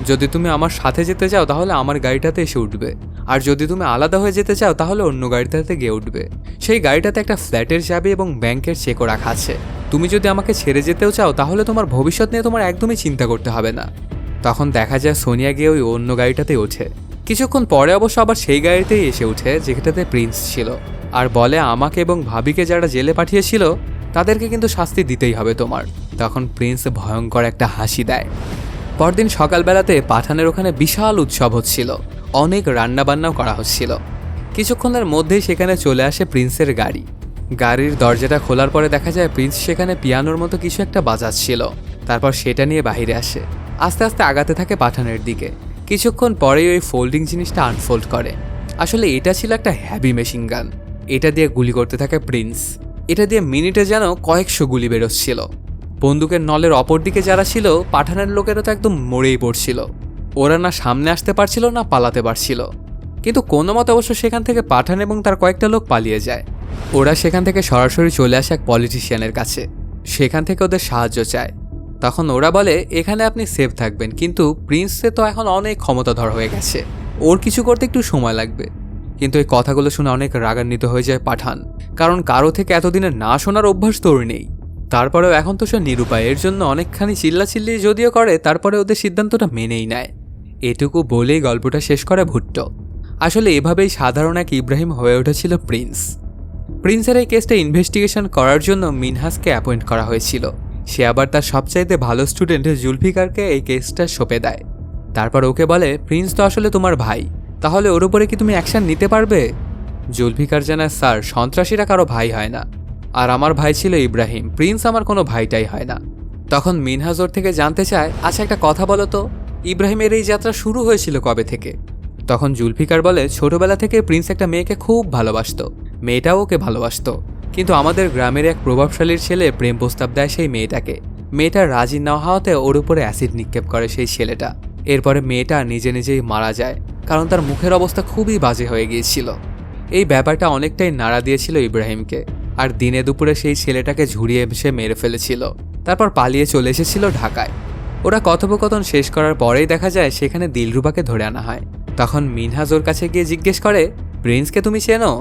যদি তুমি আমার সাথে যেতে চাও তাহলে আমার গাড়িটাতে এসে উঠবে, আর যদি তুমি আলাদা হয়ে যেতে চাও তাহলে অন্য গাড়িটাতে গিয়ে উঠবে। সেই গাড়িটাতে একটা ফ্ল্যাটের চাবি এবং ব্যাংকের চেকও রাখা আছে। তুমি যদি আমাকে ছেড়ে যেতেও চাও তাহলে তোমার ভবিষ্যৎ নিয়ে তোমার একদমই চিন্তা করতে হবে না। তখন দেখা যায় সোনিয়া গিয়ে ওই অন্য গাড়িটাতে ওঠে। কিছুক্ষণ পরে অবশ্য আবার সেই গাড়িতেই এসে ওঠে যেটাতে প্রিন্স ছিল, আর বলে আমাকে এবং ভাবিকে যারা জেলে পাঠিয়েছিল তাদেরকে কিন্তু শাস্তি দিতেই হবে তোমার। তখন প্রিন্স ভয়ঙ্কর একটা হাসি দেয়। পরদিন সকালবেলাতে পাঠানের ওখানে বিশাল উৎসব হচ্ছিল, অনেক রান্নাবান্নাও করা হচ্ছিল। কিছুক্ষণের মধ্যেই সেখানে চলে আসে প্রিন্সের গাড়ি। গাড়ির দরজাটা খোলার পরে দেখা যায় প্রিন্স সেখানে পিয়ানোর মতো কিছু একটা বাজাচ্ছিল। তারপর সেটা নিয়ে বাইরে আসে, আস্তে আস্তে আগাতে থাকে পাঠানের দিকে। কিছুক্ষণ পরেই ওই ফোল্ডিং জিনিসটা আনফোল্ড করে। আসলে এটা ছিল একটা হ্যাভি মেশিন গান। এটা দিয়ে গুলি করতে থাকে প্রিন্স। এটা দিয়ে মিনিটে যেন কয়েকশো গুলি বেরোচ্ছিল। বন্দুকের নলের অপর দিকে যারা ছিল, পাঠানের লোকেরা তো একদম মরেই পড়ছিল। ওরা না সামনে আসতে পারছিল না পালাতে পারছিল। কিন্তু কোনো মতে অবশ্য সেখান থেকে পাঠান এবং তার কয়েকটা লোক পালিয়ে যায়। ওরা সেখান থেকে সরাসরি চলে আসে এক পলিটিশিয়ানের কাছে, সেখান থেকে ওদের সাহায্য চায়। তখন ওরা বলে এখানে আপনি সেফ থাকবেন, কিন্তু প্রিন্সে তো এখন অনেক ক্ষমতাধর হয়ে গেছে, ওর কিছু করতে একটু সময় লাগবে। কিন্তু এই কথাগুলো শুনে অনেক রাগান্বিত হয়ে যায় পাঠান, কারণ কারো থেকে এতদিনে না শোনার অভ্যাস তো ওর নেই। তারপরেও এখন তো সে নিরুপায়, এর জন্য অনেকখানি চিল্লাচিল্লি যদিও করে, তারপরে ওদের সিদ্ধান্তটা মেনেই নেয়। এটুকু বলেই গল্পটা শেষ করে ভুট্টো। আসলে এভাবেই সাধারণ এক ইব্রাহিম হয়ে উঠেছিল প্রিন্স। প্রিন্সের এই কেসটা ইনভেস্টিগেশন করার জন্য মিনহাসকে অ্যাপয়েন্ট করা হয়েছিল। সে আবার তার সবচাইতে ভালো স্টুডেন্ট জুলফিকারকে এই কেসটা সঁপে দেয়। তারপর ওকে বলে প্রিন্স তো আসলে তোমার ভাই, তাহলে ওর উপরে কি তুমি অ্যাকশন নিতে পারবে? জুলফিকার জানায় স্যার, সন্ত্রাসীরা কারো ভাই হয় না, আর আমার ভাই ছিল ইব্রাহিম, প্রিন্স আমার কোনো ভাইটাই হয় না। তখন মিনহাস ওর থেকে জানতে চায় আচ্ছা একটা কথা বলো তো, ইব্রাহিমের এই যাত্রা শুরু হয়েছিল কবে থেকে? তখন জুলফিকার বলে ছোটবেলা থেকে প্রিন্স একটা মেয়েকে খুব ভালোবাসতো, মেয়েটাও ওকে ভালোবাসতো। কিন্তু আমাদের গ্রামের এক প্রভাবশালীর ছেলে প্রেম প্রস্তাব দেয় সেই মেয়েটাকে। মেয়েটা রাজি না হওয়াতে ওর উপরে অ্যাসিড নিক্ষেপ করে সেই ছেলেটা। এরপরে মেয়েটা নিজে নিজেই মারা যায়, কারণ তার মুখের অবস্থা খুবই বাজে হয়ে গিয়েছিল। এই ব্যাপারটা অনেকটাই নাড়া দিয়েছিল ইব্রাহিমকে, আর দিনে দুপুরে সেই ছেলেটাকে ঝুড়িয়ে এসে মেরে ফেলেছিল। তারপর পালিয়ে চলে এসেছিল ঢাকায়। ওরা কথোপকথন শেষ করার পরেই দেখা যায় সেখানে দিলরুবাকে ধরে আনা হয়। তখন মিনহাজ ওর কাছে গিয়ে জিজ্ঞেস করে প্রিন্সকে তুমি চেনো?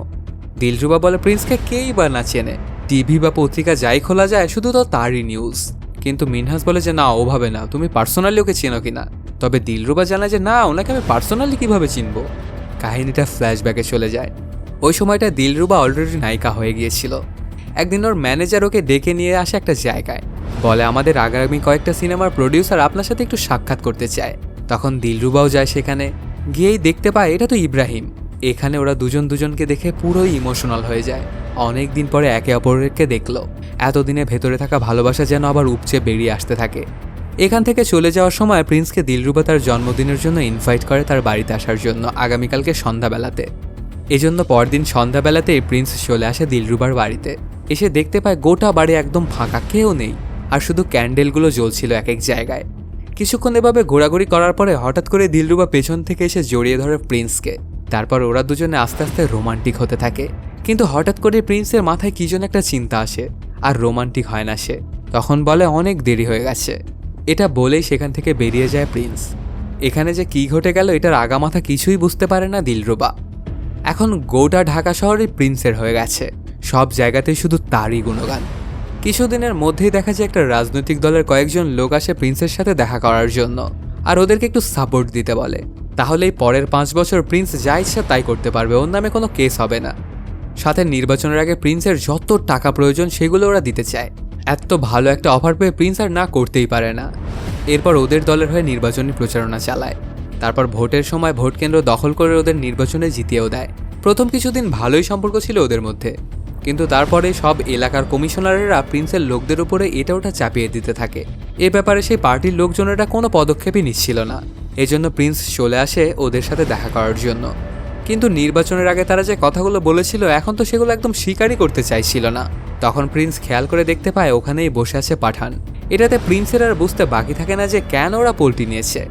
দিলরুবা বলে প্রিন্সকে কেই বা না চেনে, টিভি বা পত্রিকা যাই খোলা যায় শুধু তো তারই নিউজ। কিন্তু মিনহাজ বলে যে না, ওভাবে না, তুমি পার্সোনালি ওকে চেনো কিনা? তবে দিলরুবা জানায় যে না, ওনাকে আমি পার্সোনালি কিভাবে চিনবো। কাহিনীটা ফ্ল্যাশব্যাকে চলে যায়। ওই সময়টা দিলরুবা অলরেডি নায়িকা হয়ে গিয়েছিল। একদিন ওর ম্যানেজার ওকে ডেকে নিয়ে আসে একটা জায়গায়, বলে আমাদের আগামী কয়েকটা সিনেমার প্রডিউসার আপনার সাথে একটু সাক্ষাৎ করতে চায়। তখন দিলরুবাও যায় সেখানে, গিয়েই দেখতে পায় এটা তো ইব্রাহিম। এখানে ওরা দুজন দুজনকে দেখে পুরোই ইমোশনাল হয়ে যায়। অনেক দিন পরে একে অপরকে দেখলো, এতদিনে ভেতরে থাকা ভালোবাসা যেন আবার উপচে বেরিয়ে আসতে থাকে। এখান থেকে চলে যাওয়ার সময় প্রিন্সকে দিলরুবা তার জন্মদিনের জন্য ইনভাইট করে তার বাড়িতে আসার জন্য আগামীকালকে সন্ধ্যাবেলাতে। এজন্য পরদিন সন্ধ্যাবেলাতেই প্রিন্স চলে আসে দিলরুবার বাড়িতে। এসে দেখতে পায় গোটা বাড়ি একদম ফাঁকা, কেউ নেই, আর শুধু ক্যান্ডেলগুলো জ্বলছিল এক এক জায়গায়। কিছুক্ষণ এভাবে ঘোরাঘুরি করার পরে হঠাৎ করে দিলরুবা পেছন থেকে এসে জড়িয়ে ধরে প্রিন্সকে। তারপর ওরা দুজনে আস্তে আস্তে রোমান্টিক হতে থাকে। কিন্তু হঠাৎ করে প্রিন্সের মাথায় কি যেন একটা চিন্তা আসে, আর রোমান্টিক হয় না সে। তখন বলে অনেক দেরি হয়ে গেছে। এটা বলেই সেখান থেকে বেরিয়ে যায় প্রিন্স। এখানে যে কি ঘটে গেল এটার আগামাথা কিছুই বুঝতে পারে না দিলরুবা। এখন গোটা ঢাকা শহরই প্রিন্সের হয়ে গেছে, সব জায়গাতেই শুধু তারই গুণগান। কিছুদিনের মধ্যেই দেখা যায় একটা রাজনৈতিক দলের কয়েকজন লোক আসে প্রিন্সের সাথে দেখা করার জন্য, আর ওদেরকে একটু সাপোর্ট দিতে বলে। তাহলেই পরের 5 বছর প্রিন্স যা ইচ্ছা তাই করতে পারবে, ওর নামে কোনো কেস হবে না। সাথে নির্বাচনের আগে প্রিন্সের যত টাকা প্রয়োজন সেগুলো ওরা দিতে চায়। এত ভালো একটা অফার পেয়ে প্রিন্স আর না করতেই পারে না। এরপর ওদের দলের হয়ে নির্বাচনী প্রচারণা চালায়। তারপর ভোটের সময় ভোট কেন্দ্র দখল করে ওদের নির্বাচনে জিতিয়েও দেয়। প্রথম কিছুদিন ভালোই সম্পর্ক ছিল ওদের মধ্যে, কিন্তু তারপরে সব এলাকার কমিশনারেরা প্রিন্সের লোকদের উপরে এটা ওটা চাপিয়ে দিতে থাকে। এ ব্যাপারে সেই পার্টির লোকজনেরা কোনো পদক্ষেপই নিচ্ছিল না। এজন্য প্রিন্স চলে আসে ওদের সাথে দেখা করার জন্য। কিন্তু নির্বাচনের আগে তারা যে কথাগুলো বলেছিল এখন তো সেগুলো একদম স্বীকারই করতে চাইছিল না। তখন প্রিন্স খেয়াল করে দেখতে পায় ওখানেই বসে আছে পাঠান। এটাতে প্রিন্সের আর বুঝতে বাকি থাকে না যে কেন ওরা পোল্টি নিয়েছে।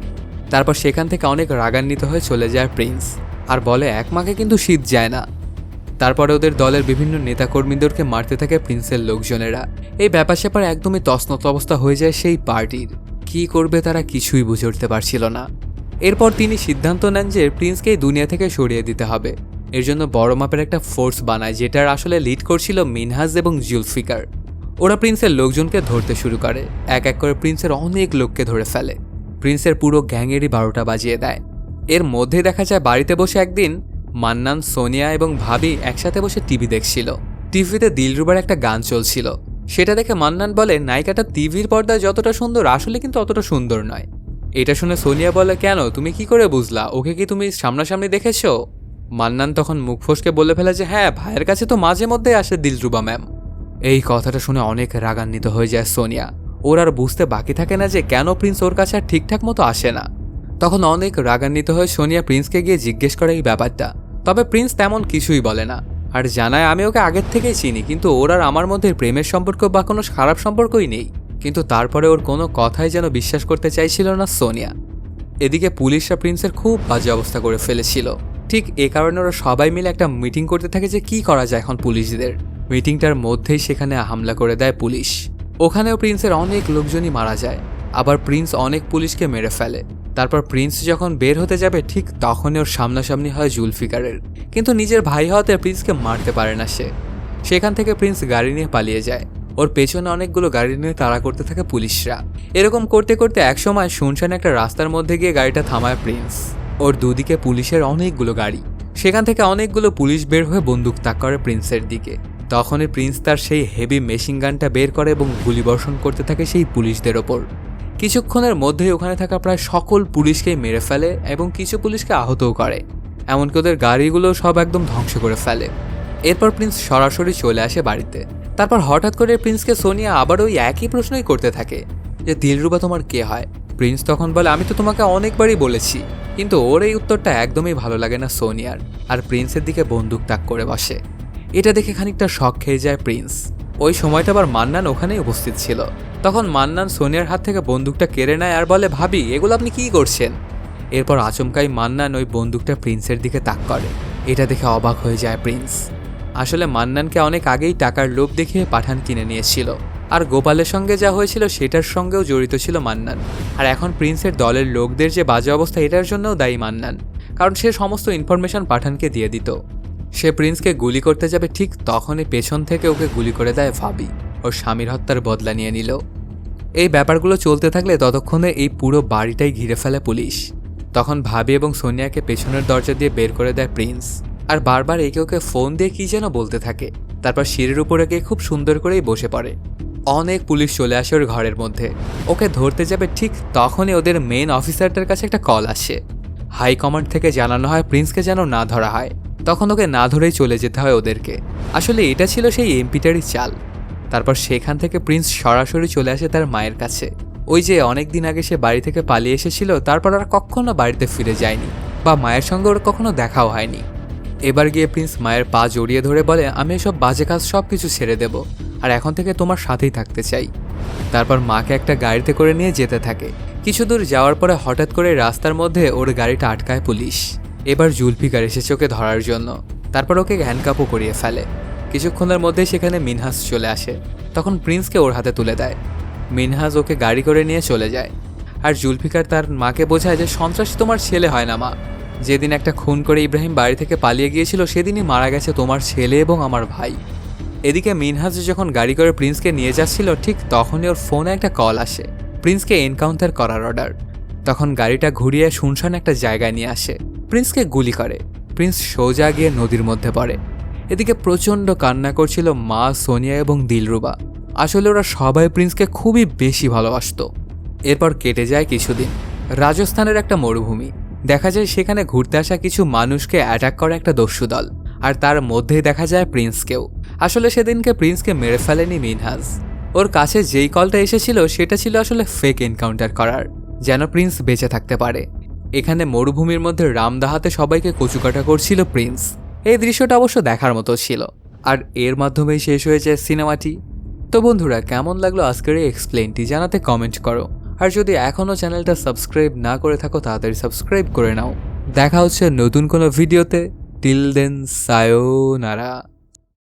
তারপর সেখান থেকে অনেক রাগান্বিত হয়ে চলে যায় প্রিন্স, আর বলে এক মাকে কিন্তু শীত যায় না। তারপরে ওদের দলের বিভিন্ন নেতাকর্মীদেরকে মারতে থাকে প্রিন্সের লোকজনেরা। এই ব্যাপার স্যাপার একদমই তছনছ অবস্থা হয়ে যায় সেই পার্টির। কি করবে তারা কিছুই বুঝে উঠতে পারছিল না। এরপর তিনি সিদ্ধান্ত নেন যে প্রিন্সকেই দুনিয়া থেকে সরিয়ে দিতে হবে। এর জন্য বড় মাপের একটা ফোর্স বানায়, যেটার আসলে লিড করছিল মিনহাজ এবং জুলফিকার। ওরা প্রিন্সের লোকজনকে ধরতে শুরু করে, এক এক করে প্রিন্সের অনেক লোককে ধরে ফেলে। প্রিন্সের পুরো গ্যাংয়েরই 12টা বাজিয়ে দেয়। এর মধ্যে দেখা যায় বাড়িতে বসে একদিন মান্নান, সোনিয়া এবং ভাবি একসাথে বসে টিভি দেখছিল। টিভিতে দিলরুবার একটা গান চলছিল। সেটা দেখে মান্নান বলে নায়িকাটা টিভির পর্দায় যতটা সুন্দর আসলে কিন্তু অতটা সুন্দর নয়। এটা শুনে সোনিয়া বলে, কেন, তুমি কি করে বুঝলা? ওকে কি তুমি সামনাসামনি দেখেছো? মান্নান তখন মুখ ফসকে বলে ফেলে যে হ্যাঁ, ভাইয়ের কাছে তো মাঝে মধ্যেই আসে দিলরুবা ম্যাম। এই কথাটা শুনে অনেক রাগান্বিত হয়ে যায় সোনিয়া। ওর আর বুঝতে বাকি থাকে না যে কেন প্রিন্স ওর কাছে আর ঠিকঠাক মতো আসে না। তখন অনেক রাগান্বিত হয়ে সোনিয়া প্রিন্সকে গিয়ে জিজ্ঞেস করে এই ব্যাপারটা। তবে প্রিন্স তেমন কিছুই বলে না, আর জানায় আমি ওকে আগের থেকেই চিনি, কিন্তু ওর আর আমার মধ্যে প্রেমের সম্পর্ক বা কোনো খারাপ সম্পর্কই নেই। কিন্তু তারপরে ওর কোনো কথাই যেন বিশ্বাস করতে চাইছিল না সোনিয়া। এদিকে পুলিশরা প্রিন্সের খুব বাজে অবস্থা করে ফেলেছিল। ঠিক এ কারণে ওরা সবাই মিলে একটা মিটিং করতে থাকে যে কি করা যায় এখন পুলিশদের। মিটিংটার মধ্যেই সেখানে হামলা করে দেয় পুলিশ। ওখানেও প্রিন্সের অনেক লোকজনই মারা যায়। আবার প্রিন্স অনেক পুলিশকে মেরে ফেলে। তারপর প্রিন্স যখন বের হতে যাবে ঠিক তখনই ওর সামনাসামনি হয় জুলফিকারের। কিন্তু নিজের ভাই হওয়াতে প্রিন্সকে মারতে পারে না সে। সেখান থেকে প্রিন্স গাড়ি নিয়ে পালিয়ে যায়। ওর পেছনে অনেকগুলো গাড়ি নিয়ে তাড়া করতে থাকে পুলিশরা। এরকম করতে করতে একসময় শুনশান একটা রাস্তার মধ্যে গিয়ে গাড়িটা থামায় প্রিন্স। ওর দুদিকে পুলিশের অনেকগুলো গাড়ি। সেখান থেকে অনেকগুলো পুলিশ বের হয়ে বন্দুক তাক করে প্রিন্সের দিকে। তখনই প্রিন্স তার সেই হেভি মেশিন গানটা বের করে এবং গুলিবর্ষণ করতে থাকে সেই পুলিশদের ওপর। কিছুক্ষণের মধ্যেই ওখানে থাকা প্রায় সকল পুলিশকেই মেরে ফেলে এবং কিছু পুলিশকে আহতও করে। এমনকি ওদের গাড়িগুলো সব একদম ধ্বংস করে ফেলে। এরপর প্রিন্স সরাসরি চলে আসে বাড়িতে। তারপর হঠাৎ করে প্রিন্সকে সোনিয়া আবার ওই একই প্রশ্নই করতে থাকে যে দিলরুবা তোমার কে হয়? প্রিন্স তখন বলে আমি তো তোমাকে অনেকবারই বলেছি। কিন্তু ওর এই উত্তরটা একদমই ভালো লাগে না সোনিয়ার, আর প্রিন্সের দিকে বন্দুক তাক করে বসে। এটা দেখে খানিকটা শক খেয়ে যায় প্রিন্স। ওই সময়টা আবার মান্নান ওখানেই উপস্থিত ছিল। তখন মান্নান সোনিয়ার হাত থেকে বন্দুকটা কেড়ে নেয় আর বলে ভাবি, এগুলো আপনি কি করছেন? এরপর আচমকাই মান্নান ওই বন্দুকটা প্রিন্সের দিকে তাক করে। এটা দেখে অবাক হয়ে যায় প্রিন্স। আসলে মান্নানকে অনেক আগেই টাকার লোভ দেখিয়ে পাঠান কিনে নিয়েছিল, আর গোপালের সঙ্গে যা হয়েছিল সেটার সঙ্গেও জড়িত ছিল মান্নান। আর এখন প্রিন্সের দলের লোকদের যে বাজে অবস্থা এটার জন্যও দায়ী মান্নান, কারণ সে সমস্ত ইনফরমেশন পাঠানকে দিয়ে দিত। সে প্রিন্সকে গুলি করতে যাবে ঠিক তখনই পেছন থেকে ওকে গুলি করে দেয় ভাবি। ওর স্বামীর হত্যার বদলা নিয়ে নিল। এই ব্যাপারগুলো চলতে থাকলে ততক্ষণে এই পুরো বাড়িটাই ঘিরে ফেলে পুলিশ। তখন ভাবি এবং সোনিয়াকে পেছনের দরজা দিয়ে বের করে দেয় প্রিন্স, আর বারবার একে ওকে ফোন দিয়ে কি যেন বলতে থাকে। তারপর সিঁড়ির উপরে গিয়ে খুব সুন্দর করেই বসে পড়ে। অনেক পুলিশ চলে আসে ওর ঘরের মধ্যে। ওকে ধরতে যাবে ঠিক তখনই ওদের মেন অফিসারটার কাছে একটা কল আসে। হাই কমান্ড থেকে জানানো হয় প্রিন্সকে যেন না ধরা হয়। তখন ওকে না ধরেই চলে যেতে হয় ওদেরকে। আসলে এটা ছিল সেই এমপিটারই চাল। তারপর সেখান থেকে প্রিন্স সরাসরি চলে আসে তার মায়ের কাছে। ওই যে অনেক দিন আগে সে বাড়ি থেকে পালিয়ে এসেছিল, তারপর আর কখনো বাড়িতে ফিরে যায়নি, বা মায়ের সঙ্গে ওর কখনো দেখাও হয়নি। এবার গিয়ে প্রিন্স মায়ের পা জড়িয়ে ধরে বলে আমি এসব বাজে কাজ সব কিছু ছেড়ে দেব, আর এখন থেকে তোমার সাথেই থাকতে চাই। তারপর মাকে একটা গাড়িতে করে নিয়ে যেতে থাকে। কিছু দূর যাওয়ার পরে হঠাৎ করে রাস্তার মধ্যে ওর গাড়িটা আটকায় পুলিশ। এবার জুলফিকার এসেছে ওকে ধরার জন্য। তারপর ওকে হ্যান্ডকাপও করিয়ে ফেলে। কিছুক্ষণের মধ্যেই সেখানে মিনহাস চলে আসে। তখন প্রিন্সকে ওর হাতে তুলে দেয়। মিনহাস ওকে গাড়ি করে নিয়ে চলে যায়। আর জুলফিকার তার মাকে বোঝায় যে সন্ত্রাসী তোমার ছেলে হয় না মা। যেদিন একটা খুন করে ইব্রাহিম বাড়ি থেকে পালিয়ে গিয়েছিল সেদিনই মারা গেছে তোমার ছেলে এবং আমার ভাই। এদিকে মিনহাস যখন গাড়ি করে প্রিন্সকে নিয়ে যাচ্ছিল ঠিক তখনই ওর ফোনে একটা কল আসে, প্রিন্সকে এনকাউন্টার করার অর্ডার। তখন গাড়িটা ঘুরিয়ে শুনশান একটা জায়গায় নিয়ে আসে। প্রিন্সকে গুলি করে। প্রিন্স সোজা গিয়ে নদীর মধ্যে পড়ে। এদিকে প্রচণ্ড কান্না করছিল মা, সোনিয়া এবং দিলরুবা। আসলে ওরা সবাই প্রিন্সকে খুবই বেশি ভালোবাসত। এরপর কেটে যায় কিছুদিন। রাজস্থানের একটা মরুভূমি। দেখা যায় সেখানে ঘুরতে আসা কিছু মানুষকে অ্যাটাক করে একটা দস্যু দল, আর তার মধ্যেই দেখা যায় প্রিন্সকেও। আসলে সেদিনকে প্রিন্সকে মেরে ফেলেনি মিনহাস। ওর কাছে যেই কলটা এসেছিল সেটা ছিল আসলে ফেক এনকাউন্টার করার, যেন প্রিন্স বেঁচে থাকতে পারে। এখানে মরুভূমির মধ্যে রামদাহাতে সবাইকে কচুকাটা করছিল প্রিন্স। এই দৃশ্যটা অবশ্য দেখার মতো ছিল। আর এর মাধ্যমেই শেষ হয়ে যায় সিনেমাটি। তো বন্ধুরা, কেমন লাগলো আজকের এই এক্সপ্লেনটি জানাতে কমেন্ট করো। আর যদি এখনও চ্যানেলটা সাবস্ক্রাইব না করে থাকো তাড়াতাড়ি সাবস্ক্রাইব করে নাও। দেখা হচ্ছে নতুন কোনো ভিডিওতে। Till then, সায়োনারা।